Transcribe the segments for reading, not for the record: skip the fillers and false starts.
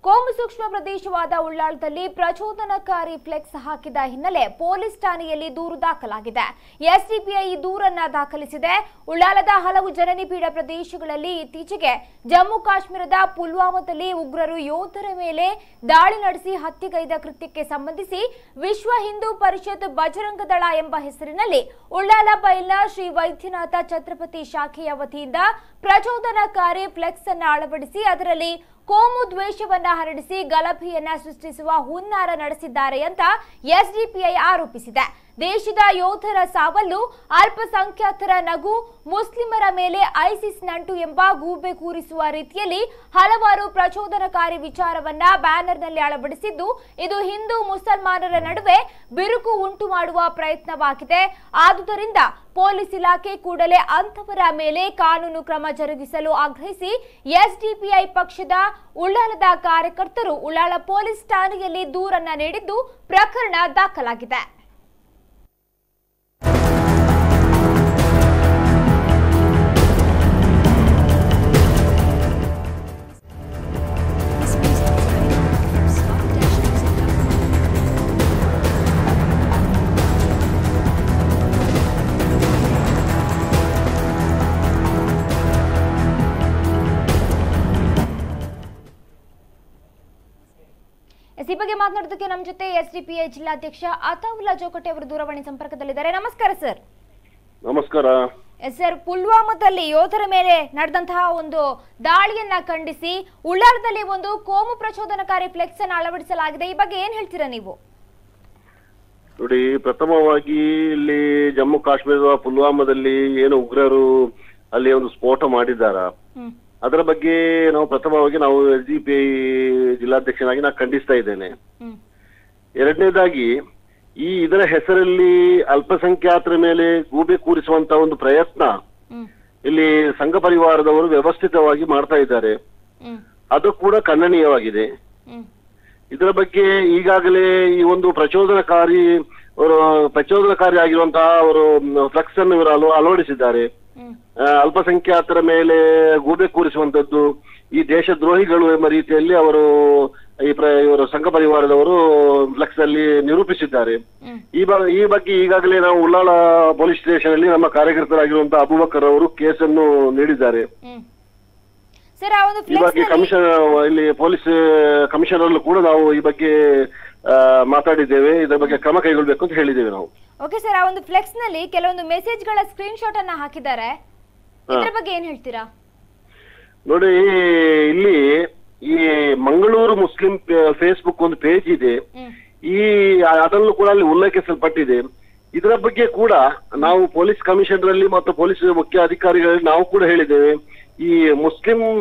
ಕೋಮು ಸೂಕ್ಷ್ಮ ಪ್ರದೇಶವಾದ ಉಳ್ಳಾಳದಲ್ಲಿ ಪ್ರಚೋದನಕಾರಿ ಫ್ಲೆಕ್ಸ್ ಹಾಕಿದ ಹಿನ್ನೆಲೆ ಪೊಲೀಸ್ ಠಾಣೆಯಲ್ಲಿ ದೂರು ದಾಖಲಾಗಿದೆ. ಎಸ್ಡಿಪಿಐ ಈ ದೂರನ್ನ ದಾಖಲಿಸಿದೆ. ಉಳ್ಳಾಳದ ಹಲವು ಜನನಿಬಿಡ ಪ್ರದೇಶಗಳಲ್ಲಿ ಇತ್ತೀಚೆಗೆ ಜಮ್ಮು ಕಾಶ್ಮೀರದ ಪುಲ್ವಾಮಾದಲ್ಲಿ ಉಗ್ರರು ಯೋಧರ ಮೇಲೆ ದಾಳಿ ನಡೆಸಿ ಹತ್ಯೆಗೈದ ಕೃತ್ಯಕ್ಕೆ ಸಂಬಂಧಿಸಿ ವಿಶ್ವ ಹಿಂದೂ ಪರಿಷತ್ ಬಜರಂಗ ದಳ ಎಂಬ ಹೆಸರಿನಲ್ಲಿ ಉಳ್ಳಾಳ ಬೈಲ್ನ ಶ್ರೀ ವೈದ್ಯನಾಥ ಛತ್ರಪತಿ ಶಾಖೆಯ ವತಿಯಿಂದ ಪ್ರಚೋದನಕಾರಿ ಫ್ಲೆಕ್ಸ್ ಅನ್ನು ಅಳವಡಿಸಿ ಅದರಲ್ಲಿ ಕೋಮು ದ್ವೇಷವನ್ನ ಹರಡಿಸಿ ಗಲಭೆಯನ್ನ ಸೃಷ್ಟಿಸುವ ಹುನ್ನಾರ ನಡೆಸಿದ್ದಾರೆ ಅಂತ ಎಸ್ಡಿಪಿಐ ಆರೋಪಿಸಿದೆ. ದೇಶದ ಯೋಧರ ಸಾವಲ್ಲು, ಅಲ್ಪಸಂಖ್ಯಾತರ ನಗು, ಮುಸ್ಲಿಮರ ಮೇಲೆ ಐಸಿಸ್ ನಂಟು ಎಂಬ ಗೂಬೆ ಕೂರಿಸುವ ರೀತಿಯಲ್ಲಿ ಹಲವಾರು ಪ್ರಚೋದನಕಾರಿ ವಿಚಾರವನ್ನ ಬ್ಯಾನರ್ನಲ್ಲಿ ಅಳವಡಿಸಿದ್ದು, ಇದು ಹಿಂದೂ ಮುಸಲ್ಮಾನರ ನಡುವೆ ಬಿರುಕು ಉಂಟು ಮಾಡುವ ಪ್ರಯತ್ನವಾಗಿದೆ. ಆದುದರಿಂದ ಪೊಲೀಸ್ ಇಲಾಖೆ ಕೂಡಲೇ ಅಂತವರ ಮೇಲೆ ಕಾನೂನು ಕ್ರಮ ಜರುಗಿಸಲು ಆಗ್ರಹಿಸಿ ಎಸ್ಡಿಪಿಐ ಪಕ್ಷದ ಉಳ್ಳಾಳದ ಕಾರ್ಯಕರ್ತರು ಉಳ್ಳಾಳ ಪೊಲೀಸ್ ಠಾಣೆಯಲ್ಲಿ ದೂರನ್ನ ನೀಡಿದ್ದು ಪ್ರಕರಣ ದಾಖಲಾಗಿದೆ. ಈ ಬಗ್ಗೆ ಮಾತನಾಡೋದಕ್ಕೆ ನಮ್ಮ ಜೊತೆ ಎಸ್ಡಿಪಿಐ ಜಿಲ್ಲಾಧ್ಯಕ್ಷ ಅತಾವುಲ್ಲಾ ಜೋಕಟೆ ಅವರು ದೂರವಾಣಿ ಸಂಪರ್ಕದಲ್ಲಿದ್ದಾರೆ. ನಮಸ್ಕಾರ ಸರ್. ನಮಸ್ಕಾರ ಸರ್, ಪುಲ್ವಾಮಾದಲ್ಲಿ ಯೋಧರ ಮೇಲೆ ನಡೆದಂತಹ ಒಂದು ದಾಳಿಯನ್ನ ಖಂಡಿಸಿ ಉಳ್ಳಾಳದಲ್ಲಿ ಒಂದು ಕೋಮು ಪ್ರಚೋದನಕಾರಿ ಫ್ಲೆಕ್ಸ್ ಅನ್ನು ಅಳವಡಿಸಲಾಗಿದೆ. ಈ ಬಗ್ಗೆ ಏನ್ ಹೇಳ್ತೀರಾ ನೀವು? ನೋಡಿ, ಪ್ರಥಮವಾಗಿ ಇಲ್ಲಿ ಜಮ್ಮು ಕಾಶ್ಮೀರದ ಪುಲ್ವಾಮಾದಲ್ಲಿ ಏನು ಉಗ್ರರು ಅಲ್ಲಿ ಒಂದು ಸ್ಫೋಟ ಮಾಡಿದ್ದಾರ, ಅದರ ಬಗ್ಗೆ ನಾವು ಎಸ್ಡಿಪಿಐ ಜಿಲ್ಲಾಧ್ಯಕ್ಷನಾಗಿ ನಾನು ಖಂಡಿಸ್ತಾ ಇದ್ದೇನೆ. ಎರಡನೇದಾಗಿ ಇದರ ಹೆಸರಲ್ಲಿ ಅಲ್ಪಸಂಖ್ಯಾತರ ಮೇಲೆ ಗೂಬೆ ಕೂರಿಸುವಂತ ಒಂದು ಪ್ರಯತ್ನ ಇಲ್ಲಿ ಸಂಘ ಪರಿವಾರದವರು ವ್ಯವಸ್ಥಿತವಾಗಿ ಮಾಡ್ತಾ ಇದ್ದಾರೆ. ಅದು ಕೂಡ ಖಂಡನೀಯವಾಗಿದೆ. ಇದರ ಬಗ್ಗೆ ಈಗಾಗಲೇ ಈ ಒಂದು ಪ್ರಚೋದನಕಾರಿ ಆಗಿರುವಂತಹ ಅವರು ಫ್ಲೆಕ್ಸ್ ಅನ್ನು ಇವರು ಅಳವಡಿಸಿದ್ದಾರೆ. ಅಲ್ಪಸಂಖ್ಯಾತರ ಮೇಲೆ ಗೂಬೆ ಕೂರಿಸುವಂತದ್ದು ಈ ದೇಶದ್ರೋಹಿಗಳು ಎಂಬ ರೀತಿಯಲ್ಲಿ ಅವರು ಇವರು ಸಂಘ ಪರಿವಾರದವರು ಫ್ಲೆಕ್ಸ್ ಅಲ್ಲಿ ನಿರೂಪಿಸಿದ್ದಾರೆ. ಈ ಬಗ್ಗೆ ಈಗಾಗಲೇ ನಾವು ಉಳ್ಳಾಳ ಪೊಲೀಸ್ ಸ್ಟೇಷನ್ ಅಲ್ಲಿ ನಮ್ಮ ಕಾರ್ಯಕರ್ತರಾಗಿರುವಂತಹ ಅಬೂಬಕರ್ ಅವರು ಕೇಸನ್ನು ನೀಡಿದ್ದಾರೆ. ಈ ಬಗ್ಗೆ ಇಲ್ಲಿ ಪೊಲೀಸ್ ಕಮಿಷನರ್ ಕೂಡ ನಾವು ಈ ಬಗ್ಗೆ ಮಾತಾಡಿದ್ದೇವೆ. ಇದರ ಬಗ್ಗೆ ಕ್ರಮ ಕೈಗೊಳ್ಳಬೇಕು ಅಂತ ಹೇಳಿದ್ದೇವೆ ನಾವು. ಓಕೆ ಸರ್, ಆ ಒಂದು ಫ್ಲೆಕ್ಸ್ ನಲ್ಲಿ ಕೆಲವೊಂದು ಮೆಸೇಜ್ ಗಳ ಸ್ಕ್ರೀನ್ ಶಾಟ್ ಅನ್ನ ಹಾಕಿದ್ದಾರೆ. ಇದರ ಬಗ್ಗೆ ಏನ್ ಹೇಳ್ತೀರಾ? ನೋಡಿ, ಇಲ್ಲಿ ಈ ಮಂಗಳೂರು ಮುಸ್ಲಿಂ ಫೇಸ್ಬುಕ್ ಒಂದು ಪೇಜ್ ಇದೆ. ಅದನ್ನು ಕೂಡ ಅಲ್ಲಿ ಉಲ್ಲೇಖಿಸಲ್ಪಟ್ಟಿದೆ. ಇದರ ಬಗ್ಗೆ ಕೂಡ ನಾವು ಪೊಲೀಸ್ ಕಮಿಷನರ್ ಅಲ್ಲಿ ಮತ್ತು ಪೊಲೀಸ್ ಮುಖ್ಯ ಅಧಿಕಾರಿಗಳಲ್ಲಿ ನಾವು ಕೂಡ ಹೇಳಿದ್ದೇವೆ. ಈ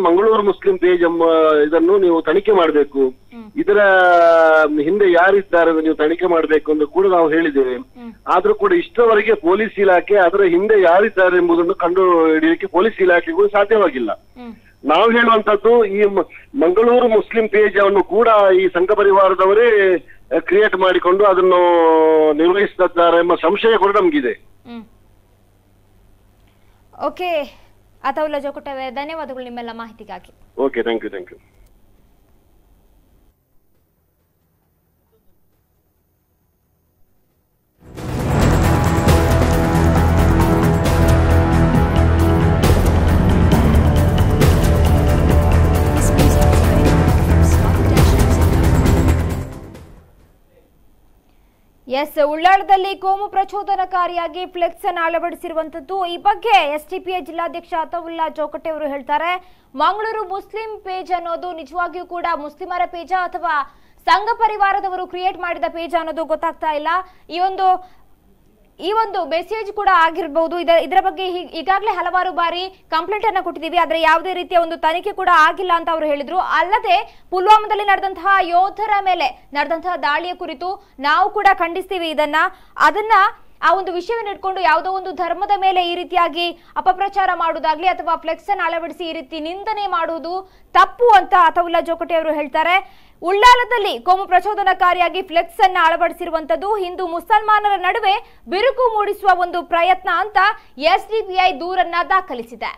ಮಂಗಳೂರು ಮುಸ್ಲಿಂ ಪೇಜ್ ಎಂಬ ಇದನ್ನು ನೀವು ತನಿಖೆ ಮಾಡಬೇಕು, ಇದರ ಹಿಂದೆ ಯಾರಿದ್ದಾರೆ ನೀವು ತನಿಖೆ ಮಾಡಬೇಕು ಎಂದು ಕೂಡ ನಾವು ಹೇಳಿದ್ದೇವೆ. ಆದ್ರೂ ಕೂಡ ಇಷ್ಟವರೆಗೆ ಪೊಲೀಸ್ ಇಲಾಖೆ ಅದರ ಹಿಂದೆ ಯಾರಿದ್ದಾರೆ ಎಂಬುದನ್ನು ಕಂಡು ಹಿಡಿಯಲಿಕ್ಕೆ ಪೊಲೀಸ್ ಇಲಾಖೆಗೂ ಸಾಧ್ಯವಾಗಿಲ್ಲ. ನಾವು ಹೇಳುವಂತದ್ದು ಈ ಮಂಗಳೂರು ಮುಸ್ಲಿಂ ಪೇಜ್ ಅನ್ನು ಕೂಡ ಈ ಸಂಘ ಪರಿವಾರದವರೇ ಕ್ರಿಯೇಟ್ ಮಾಡಿಕೊಂಡು ಅದನ್ನು ನಿರ್ವಹಿಸುತ್ತಿದ್ದಾರೆ ಎಂಬ ಸಂಶಯ ಕೂಡ ನಮಗಿದೆ. ಓಕೆ, ಅತಾವುಲ್ಲಾ ಜೋಕಟೆ, ಧನ್ಯವಾದಗಳು ನಿಮ್ಮೆಲ್ಲ ಮಾಹಿತಿಗಾಗಿ. Okay, thank you. ಎಸ್, ಉಳ್ಳಾಳದಲ್ಲಿ ಕೋಮು ಪ್ರಚೋದನಕಾರಿಯಾಗಿ ಫ್ಲೆಕ್ಸ್ ಅನ್ನು ಅಳವಡಿಸಿರುವಂತದ್ದು. ಈ ಬಗ್ಗೆ ಎಸ್ಡಿಪಿಐ ಜಿಲ್ಲಾಧ್ಯಕ್ಷ ಅತಾವುಲ್ಲಾ ಜೋಕಟೆ ಅವರು ಹೇಳ್ತಾರೆ, ಮಂಗಳೂರು ಮುಸ್ಲಿಂ ಪೇಜ್ ಅನ್ನೋದು ನಿಜವಾಗಿಯೂ ಕೂಡ ಮುಸ್ಲಿಮರ ಪೇಜ ಅಥವಾ ಸಂಘ ಪರಿವಾರದವರು ಕ್ರಿಯೇಟ್ ಮಾಡಿದ ಪೇಜ್ ಅನ್ನೋದು ಗೊತ್ತಾಗ್ತಾ ಇಲ್ಲ. ಈ ಒಂದು ಮೆಸೇಜ್ ಕೂಡ ಆಗಿರಬಹುದು. ಇದರ ಬಗ್ಗೆ ಈಗಾಗಲೇ ಹಲವಾರು ಬಾರಿ ಕಂಪ್ಲೇಂಟ್ ಅನ್ನ ಕೊಟ್ಟಿದ್ದೀವಿ, ಆದ್ರೆ ಯಾವುದೇ ರೀತಿಯ ಒಂದು ತನಿಖೆ ಕೂಡ ಆಗಿಲ್ಲ ಅಂತ ಅವರು ಹೇಳಿದ್ರು. ಅಲ್ಲದೆ ಪುಲ್ವಾಮಾದಲ್ಲಿ ನಡೆದಂತಹ ಯೋಧರ ಮೇಲೆ ನಡೆದಂತಹ ದಾಳಿಯ ಕುರಿತು ನಾವು ಕೂಡ ಖಂಡಿಸ್ತೀವಿ. ಅದನ್ನ ಆ ಒಂದು ವಿಷಯವನ್ನ ಇಟ್ಕೊಂಡು ಯಾವುದೋ ಒಂದು ಧರ್ಮದ ಮೇಲೆ ಈ ರೀತಿಯಾಗಿ ಅಪಪ್ರಚಾರ ಮಾಡುವುದಾಗ್ಲಿ ಅಥವಾ ಫ್ಲೆಕ್ಸ್ ಅನ್ನು ಅಳವಡಿಸಿ ಈ ರೀತಿ ನಿಂದನೆ ಮಾಡುವುದು ತಪ್ಪು ಅಂತ ಅತಾವುಲ್ಲಾ ಜೋಕಟೆ ಅವರು ಹೇಳ್ತಾರೆ. ಉಳ್ಳಾಳದಲ್ಲಿ ಕೋಮು ಪ್ರಚೋದನಕಾರಿಯಾಗಿ ಫ್ಲೆಕ್ಸ್ ಅನ್ನು ಅಳವಡಿಸಿರುವಂತದ್ದು ಹಿಂದೂ ಮುಸಲ್ಮಾನರ ನಡುವೆ ಬಿರುಕು ಮೂಡಿಸುವ ಒಂದು ಪ್ರಯತ್ನ ಅಂತ ಎಸ್ಡಿಪಿಐ ದೂರನ್ನ ದಾಖಲಿಸಿದೆ.